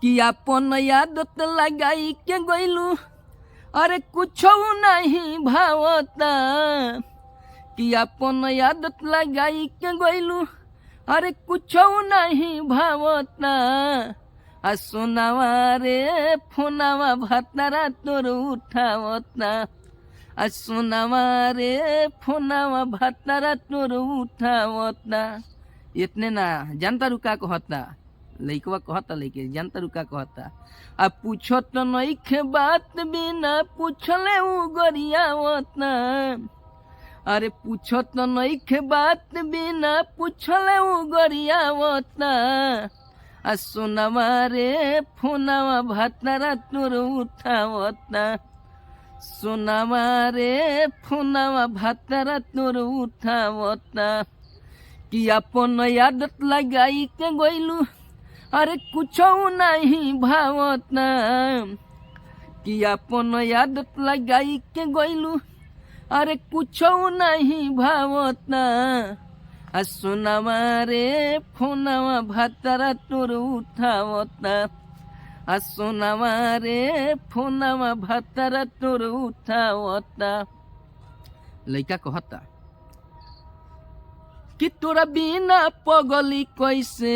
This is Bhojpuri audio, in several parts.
कि अपन आदत लगाई के गइलू अरे कुछ नहीं भावता कि अपन आदत लगाई के गइलू अरे कुछ नहीं भावता आ सोनावा रे फोनावा भतरा तोर उठावता आ सोनावा रे फोनावा भतरा तोर उठावता। इतने ना जानता रुका कहता लइकवा कहता लइके जानता रुका कहता आ पूछो तो नइखे बात बिना पूछले उ गरियावता। अरे पूछो तो नइखे बात बिना पूछले उ गरियावता आ सोनावा रे फोनावा भतरा तोर उठावता सोनावा रे फोनावा भतरा तोर उठावता कि अपन आदत लगाई के गइलू अरे कुछ नहीं भावता कि अपन आदत लगाई के गइलू अरे कुछ नहीं भावता आ सोनावा रे फोनावा भतरा तोर उठावता आ सोनावा रे फोनावा भतरा तोर उठावता। लइका कहता कि तोरा बिना पगली कैसे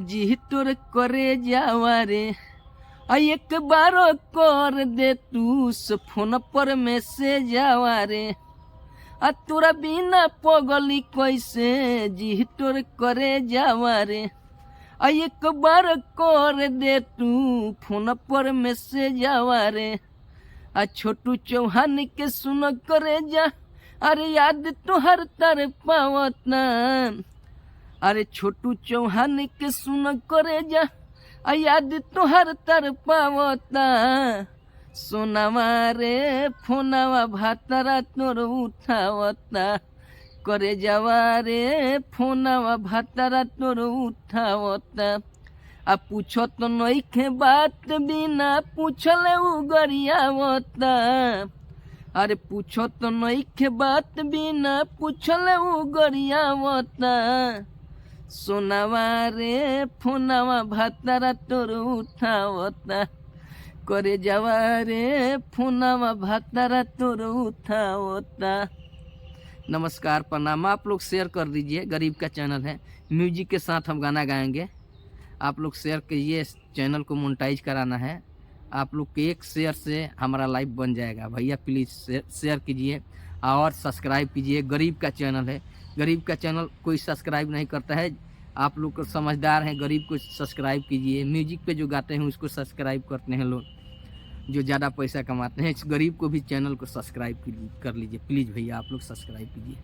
जी तोर करे जावा रे आ एक बार कर दे तू फोन पर मैसेज आवा रे आ तोरा बिना पगली कैसे जी तोर करे जावा रे आ एक बार कर दे तू फोन पर मैसेज आवा रे आ छोटू चौहान के सुन करे जा अरे याद तोहर तर पावतना अरे छोटू चौहान के सुन करे जा आ याद तोहर तर पावता सोनावा रे फोनावा भतरा तोर उठावता करे जावा रे फोनावा भतरा तोर उठावता आ पूछो तो नइखे बात बिना पूछले उ गरियावता। अरे पूछो तो नइखे बात बिना पूछले उ गरियावता सोनावा रे फोनावा भतरा तोर उठावता करे जावा रे फोनावा भतरा तोर उठावता। नमस्कार प्रणाम। आप लोग शेयर कर दीजिए, गरीब का चैनल है, म्यूजिक के साथ हम गाना गाएंगे। आप लोग शेयर कीजिए, चैनल को मोनेटाइज कराना है। आप लोग के एक शेयर से हमारा लाइव बन जाएगा। भैया प्लीज़ शेयर कीजिए और सब्सक्राइब कीजिए। गरीब का चैनल है, गरीब का चैनल कोई सब्सक्राइब नहीं करता है। आप लोग को समझदार हैं, गरीब को सब्सक्राइब कीजिए। म्यूजिक पे जो गाते हैं उसको सब्सक्राइब करते हैं लोग जो ज़्यादा पैसा कमाते हैं। इस गरीब को भी चैनल को सब्सक्राइब कर लीजिए प्लीज़ भैया, आप लोग सब्सक्राइब कीजिए।